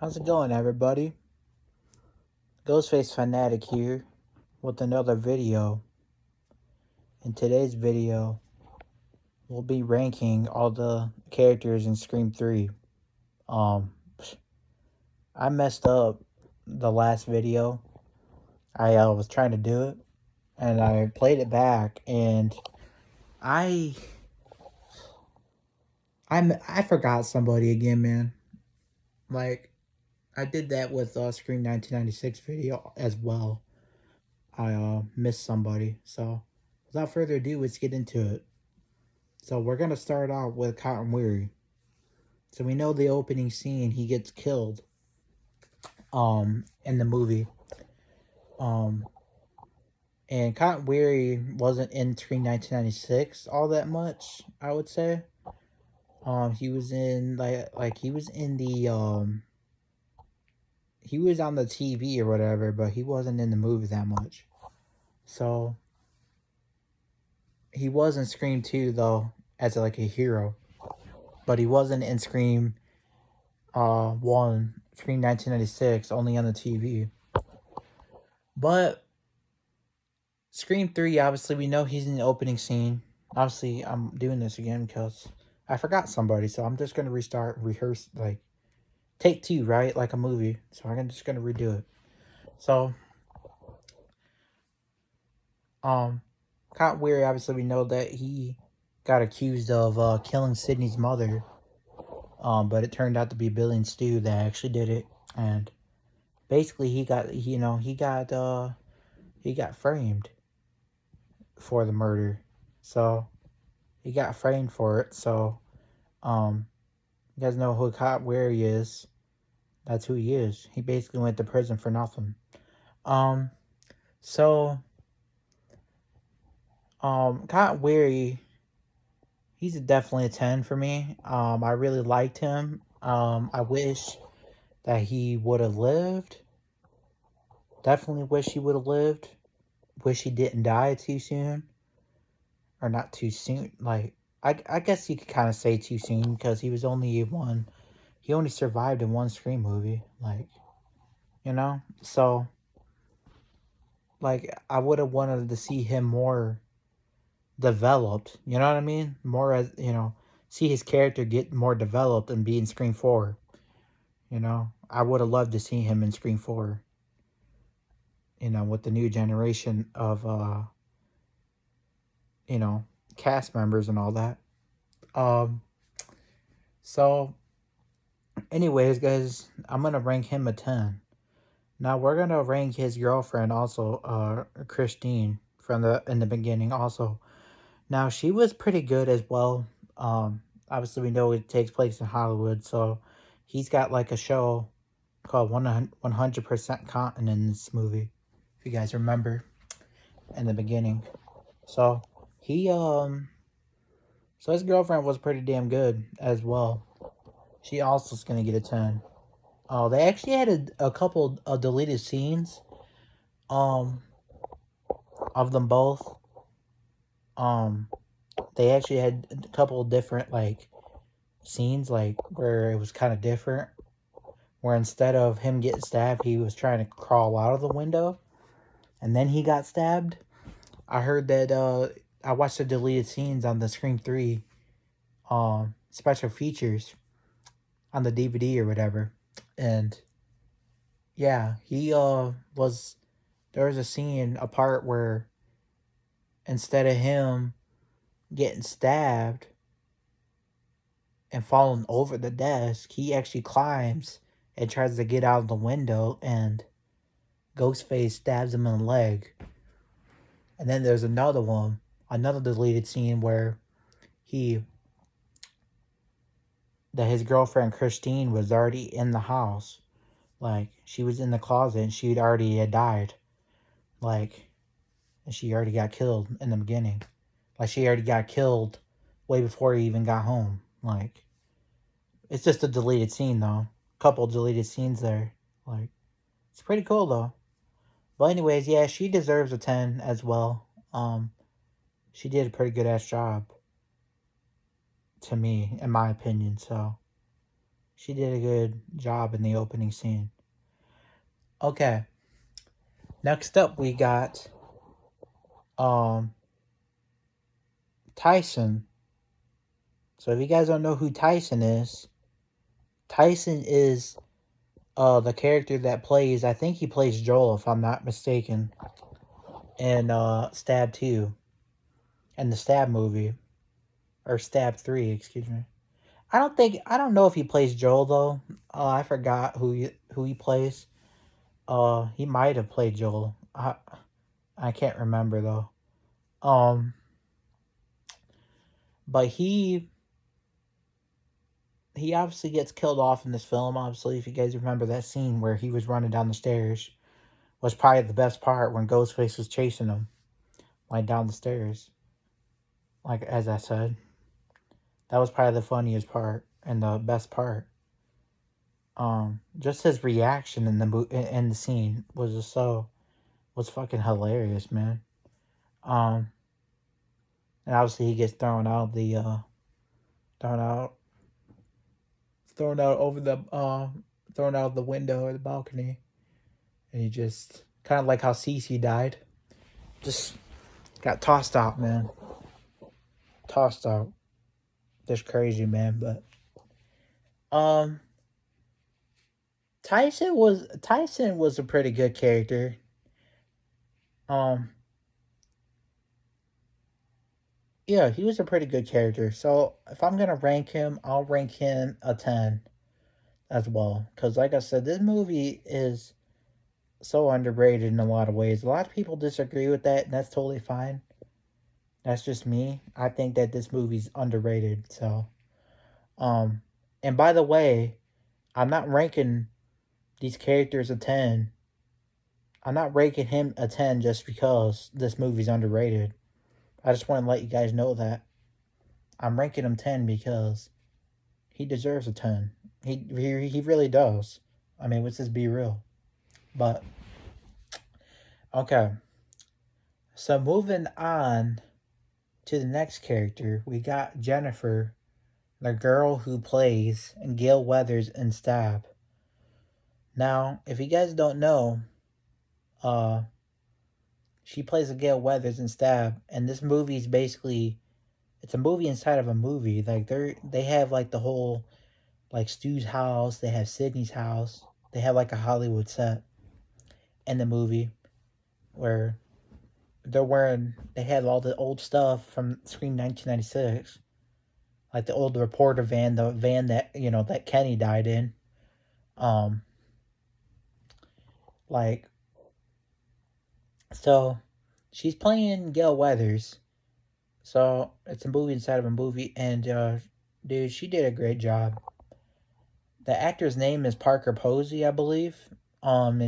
How's it going, everybody? Ghostface Fanatic here with another video. In today's video, we'll be ranking all the characters in Scream 3. Um, I messed up the last video. I was trying to do it, and I played it back, and I I forgot somebody again, man. Like, I did that with Scream 1996 video as well. I missed somebody, so without further ado, let's get into it. So we're gonna start out with Cotton Weary. So we know the opening scene, he gets killed in the movie. And Cotton Weary wasn't in Scream 1996 all that much, I would say. He was in he was in the he was on the TV or whatever, but he wasn't in the movie that much. So he was in Scream 2 though, as like a hero. But he wasn't in Scream 1, Scream 1996, only on the TV. But Scream 3, obviously, we know he's in the opening scene. Obviously, I'm doing this again because I forgot somebody, so I'm just going to restart, rehearse, like, take two, right? Like a movie. So I'm just going to redo it. So, Cotton Weary, obviously, we know that he got accused of killing Sydney's mother. But it turned out to be Billy and Stu that actually did it. And basically, he got framed for the murder. So he got framed for it. So you guys know who Cotton Weary is. That's who he is. He basically went to prison for nothing. So Cotton Weary, he's definitely a 10 for me. I really liked him. I wish that he would have lived. Definitely wish he would have lived. Wish he didn't die too soon. Or not too soon. Like, I guess you could kind of say too soon because he was only one. He only survived in one Scream movie. Like, you know? So, like, I would have wanted to see him more developed. You know what I mean? More as, see his character get more developed and be in Scream 4. You know? I would have loved to see him in Scream 4. With the new generation of, cast members and all that. So, anyways, guys, I'm going to rank him a 10. Now, we're going to rank his girlfriend also, Christine, in the beginning also. Now, she was pretty good as well. Obviously, we know it takes place in Hollywood, so he's got like a show called 100% Cotton in this movie, if you guys remember, in the beginning. So, so his girlfriend was pretty damn good as well. She also is going to get a 10. They actually had a couple of deleted scenes of them both. They actually had a couple of different, like, scenes, like, where it was kind of different. Where instead of him getting stabbed, he was trying to crawl out of the window. And then he got stabbed. I heard that, I watched the deleted scenes on the Scream 3 special features on the DVD or whatever. And yeah, there was a scene, a part where instead of him getting stabbed and falling over the desk, he actually climbs and tries to get out of the window, and Ghostface stabs him in the leg. And then there's another deleted scene where his girlfriend Christine was already in the house. Like, she was in the closet and she'd already had died. Like, and she already got killed in the beginning. Like, she already got killed way before he even got home. Like, it's just a deleted scene, though. Couple deleted scenes there. Like, it's pretty cool, though. But anyways, yeah, she deserves a 10 as well. She did a pretty good ass job. To me, in my opinion, so. She did a good job in the opening scene. Okay. Next up we got um Tyson. So if you guys don't know who Tyson is the character that plays, I think he plays Joel if I'm not mistaken, in Stab 2 and the Stab movie, or Stab 3, excuse me. I don't know if he plays Joel though. I forgot who he plays. He might have played Joel. I can't remember though. But he obviously gets killed off in this film. Obviously, if you guys remember that scene where he was running down the stairs, was probably the best part when Ghostface was chasing him, like down the stairs. Like as I said, that was probably the funniest part and the best part. Just his reaction in the scene was just was fucking hilarious, man. Um, and obviously he gets thrown out thrown out over the thrown out of the window or the balcony, and he just kind of like how Cece died, just got tossed out, man. Tossed out. Just crazy, man. But um, Tyson was a pretty good character. Um, yeah, he was a pretty good character. So if I'm gonna rank him, I'll rank him a 10 as well. Because like I said, this movie is so underrated in a lot of ways. A lot of people disagree with that, and that's totally fine. That's just me. I think that this movie's underrated. So, um, and by the way, I'm not ranking these characters a 10. I'm not ranking him a 10 just because this movie's underrated. I just want to let you guys know that I'm ranking him 10 because he deserves a 10. He really does. I mean, let's just be real. But okay. So moving on to the next character, we got Jennifer, the girl who plays Gale Weathers in Stab. Now, if you guys don't know, uh, she plays a Gale Weathers in Stab, and this movie is basically it's a movie inside of a movie. Like they have like the whole like Stu's house, they have Sydney's house, they have like a Hollywood set in the movie where they had all the old stuff from Scream 1996, like the old reporter van, the van that that Kenny died in, um, like so she's playing Gale Weathers. So it's a movie inside of a movie, and dude, she did a great job. The actor's name is Parker Posey, I believe. And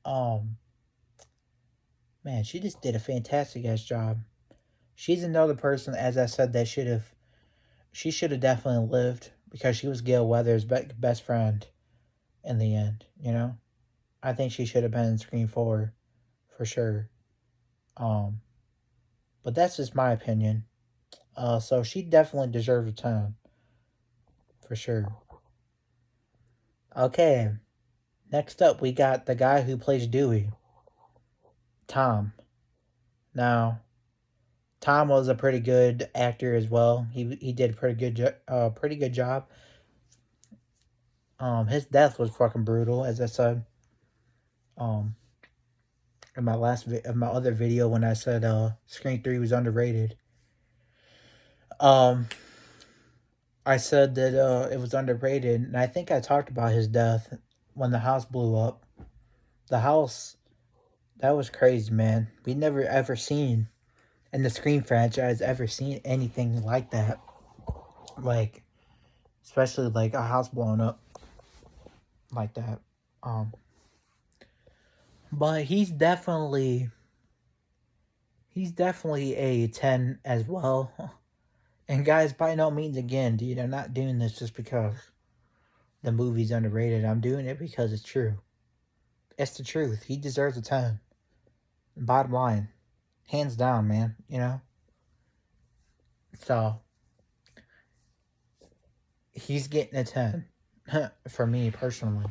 um, man, she just did a fantastic ass job. She's another person, as I said, that she should have definitely lived because she was Gale Weathers' best friend in the end. I think she should have been in Scream 4 for sure. Um, but that's just my opinion. So she definitely deserves a 10 for sure. Okay, next up we got the guy who plays Dewey, Tom. Now, Tom was a pretty good actor as well. He did a pretty good job. His death was fucking brutal, as I said. Um, in my other video when I said Scream 3 was underrated. Um, I said that it was underrated, and I think I talked about his death when the house blew up. The house, that was crazy, man. We never ever seen in the Scream franchise ever seen anything like that. Like, especially like a house blown up like that. Um, but he's definitely a 10 as well. And guys, by no means again, dude, I'm not doing this just because the movie's underrated. I'm doing it because it's true. It's the truth. He deserves a 10. Bottom line. Hands down, man. So he's getting a 10 for me personally.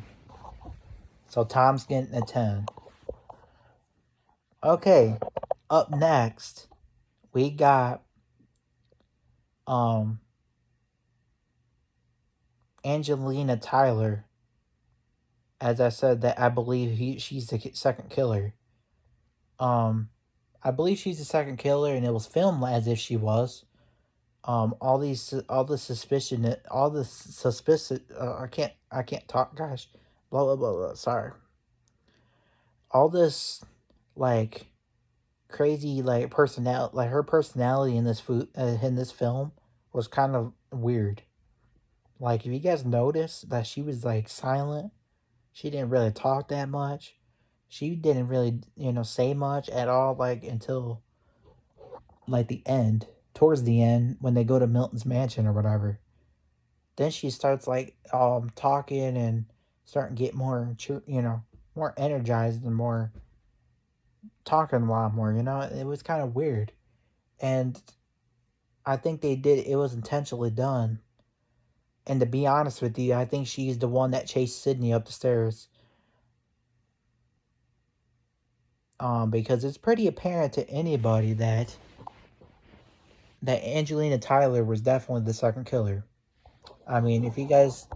So Tom's getting a 10. Okay, up next we got um Angelina Tyler. As I said, that I believe she's the second killer. Um, I believe she's the second killer, and it was filmed as if she was. All the suspicion, all the suspicious. I can't talk. Gosh, blah blah blah blah. Sorry. All this, like, crazy, like, personality, like her personality in this film was kind of weird. Like, if you guys noticed that she was like silent, she didn't really talk that much. She didn't really, say much at all, like, until like the end, towards the end, when they go to Milton's mansion or whatever. Then she starts like talking and starting to get more, more energized and more talking a lot more. It was kind of weird, and I think it was intentionally done. And to be honest with you, I think she's the one that chased Sydney up the stairs. Because it's pretty apparent to anybody that Angelina Tyler was definitely the second killer. I mean, if you guys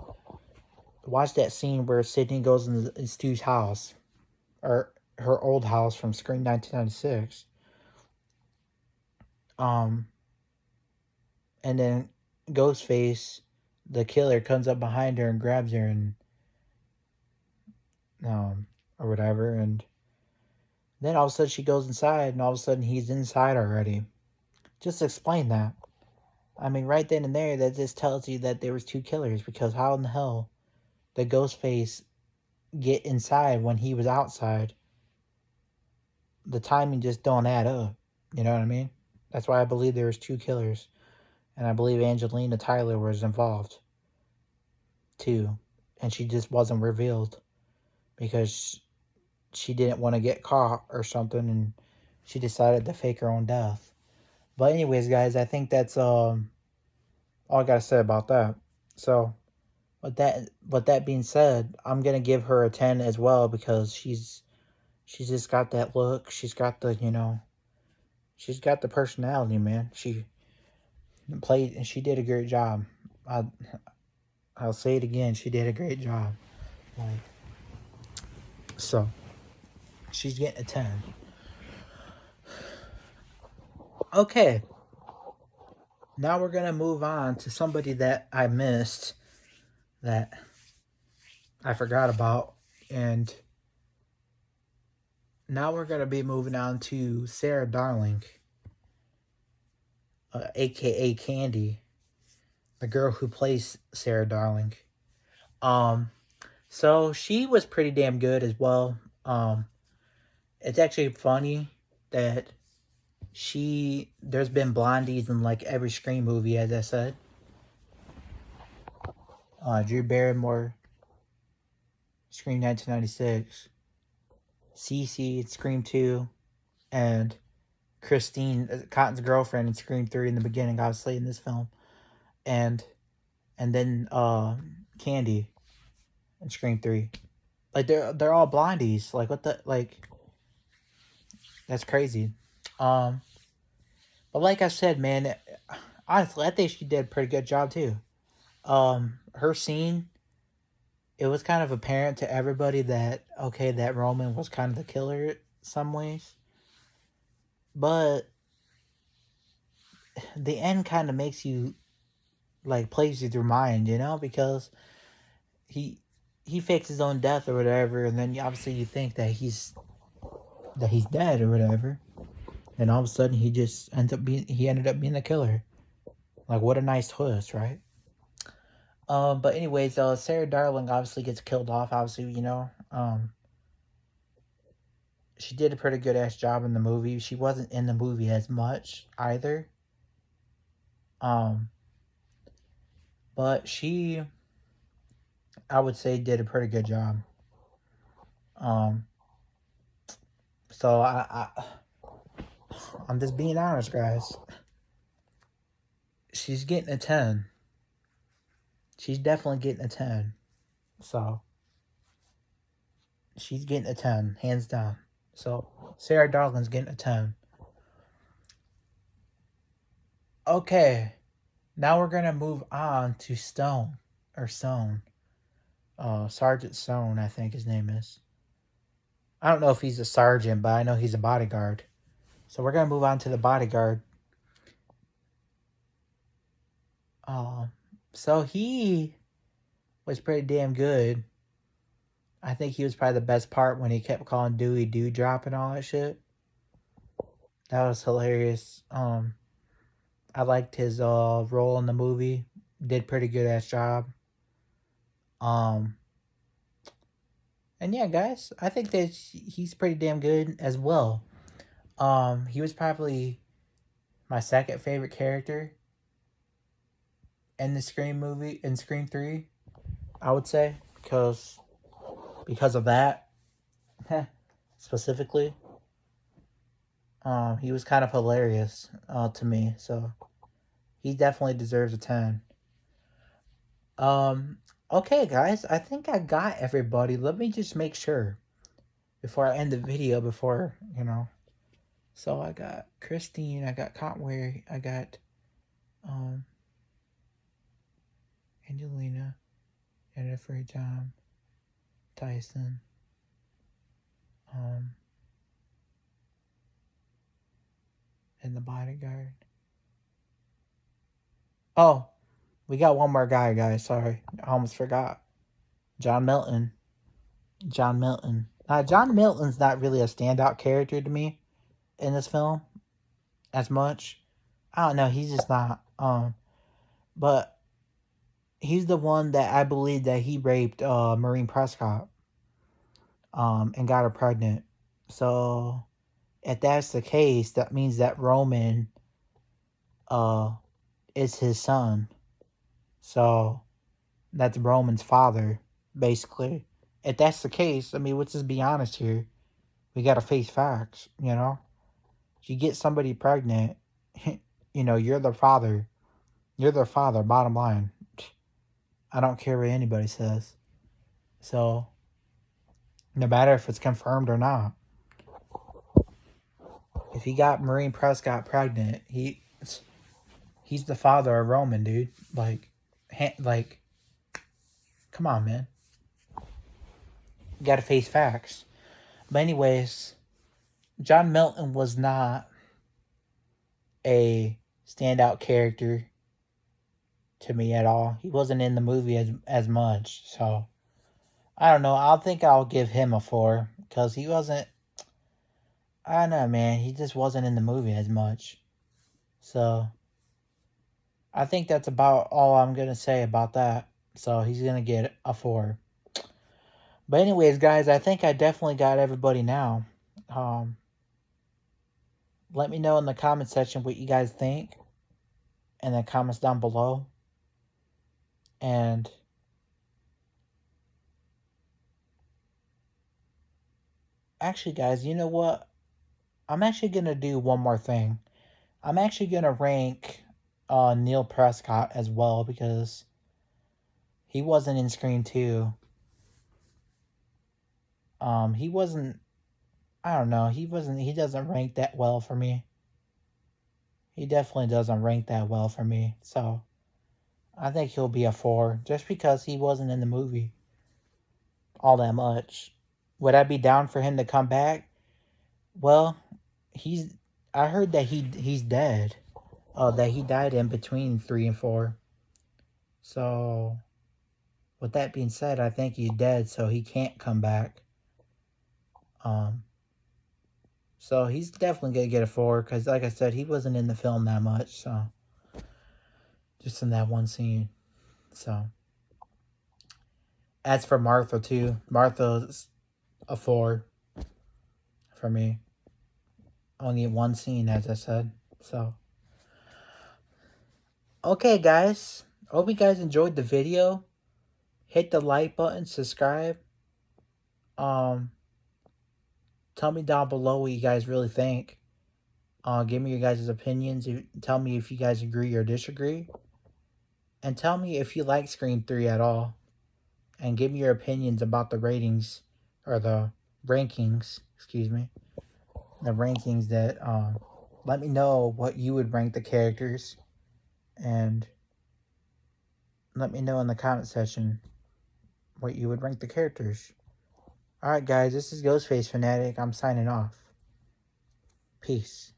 watch that scene where Sydney goes into Stu's house, or her old house from Scream 1996, and then Ghostface, the killer, comes up behind her and grabs her and or whatever, and then all of a sudden she goes inside, and all of a sudden he's inside already. Just explain that. I mean, right then and there, that just tells you that there was two killers, because how in the hell did Ghostface get inside when he was outside? The timing just don't add up. You know what I mean? That's why I believe there was two killers, and I believe Angelina Tyler was involved too, and she just wasn't revealed because she didn't want to get caught or something, and she decided to fake her own death. But anyways, guys, I think that's all I gotta say about that. So, with that being said, I'm gonna give her a 10 as well, because she's just got that look. She's got she's got the personality, man. She played, and she did a great job. I'll say it again. She did a great job. Like, so she's getting a 10. Okay. Now we're gonna move on to somebody that I missed, that I forgot about, and now we're gonna be moving on to Sarah Darling, aka Candy, the girl who plays Sarah Darling. So she was pretty damn good as well. It's actually funny that there's been blondies in like every Scream movie, as I said. Drew Barrymore, Scream 1996, Cece, Scream 2, and Christine, Cotton's girlfriend in Scream 3 in the beginning, obviously in this film, and then Candy in Scream 3. Like, they're all blondies. Like, what the, like, that's crazy. But like I said, man, honestly, I think she did a pretty good job too. Her scene, it was kind of apparent to everybody that, okay, that Roman was kind of the killer some ways, but the end kind of makes you, like, plays with your mind, because he fakes his own death or whatever, and then obviously you think that he's dead or whatever, and all of a sudden he ended up being the killer. Like, what a nice twist, right? But anyways, Sarah Darling obviously gets killed off. Obviously, she did a pretty good ass job in the movie. She wasn't in the movie as much either. But she, I would say, did a pretty good job. So I'm just being honest, guys. She's getting a 10. she's definitely getting a 10. So, she's getting a 10, hands down. So, Sarah Darlin's getting a 10. Okay, now we're going to move on to Stone. Sergeant Stone, I think his name is. I don't know if he's a sergeant, but I know he's a bodyguard. So we're going to move on to the bodyguard. So he was pretty damn good. I think he was probably the best part when he kept calling Dewey Dewdrop and all that shit. That was hilarious. I liked his role in the movie. Did pretty good ass job. And yeah, guys, I think that he's pretty damn good as well. He was probably my second favorite character in the Scream movie, in Scream 3, I would say, because of that, specifically. He was kind of hilarious to me, so he definitely deserves a 10. Okay, guys, I think I got everybody. Let me just make sure before I end the video, So I got Christine, I got Conway, I got Angelina, Jennifer, John, Tyson, and the bodyguard. Oh, we got one more guy, guys. Sorry, I almost forgot. John Milton. John Milton's not really a standout character to me in this film as much. I don't know. He's just not. But he's the one that I believe that he raped Maureen Prescott. And got her pregnant. So if that's the case, that means that Roman is his son. So that's Roman's father, basically. If that's the case, I mean, let's just be honest here. We gotta face facts, If you get somebody pregnant, you're their father. You're their father, bottom line. I don't care what anybody says. So, no matter if it's confirmed or not. If he got Maureen Prescott pregnant, he's the father of Roman, dude. Like, come on, man. You gotta face facts. But anyways, John Milton was not a standout character to me at all. He wasn't in the movie as much, so I don't know. I think I'll give him a 4 because he wasn't. I don't know, man. He just wasn't in the movie as much. So I think that's about all I'm gonna say about that. So he's gonna get a 4. But anyways, guys, I think I definitely got everybody now. Let me know in the comment section what you guys think in the comments down below. And actually, guys, you know what? I'm actually going to do one more thing. I'm actually going to rank Neil Prescott as well because he wasn't in Scream 2. He wasn't, I don't know, he doesn't rank that well for me. He definitely doesn't rank that well for me. So, I think he'll be a 4 just because he wasn't in the movie all that much. Would I be down for him to come back? Well, I heard that he's dead. That he died in between 3 and 4. So, with that being said, I think he's dead, so he can't come back. So he's definitely gonna get a 4, because like I said, he wasn't in the film that much, so just in that one scene. So as for Martha too, Martha's a 4 for me. Only one scene, as I said. So okay, guys, hope you guys enjoyed the video. Hit the like button, subscribe. Tell me down below what you guys really think. Give me your guys' opinions. Tell me if you guys agree or disagree. And tell me if you like Scream 3 at all. And give me your opinions about the ratings, or the rankings, excuse me. The rankings that, let me know what you would rank the characters. And let me know in the comment section what you would rank the characters. Alright guys, this is Ghostface Fanatic. I'm signing off. Peace.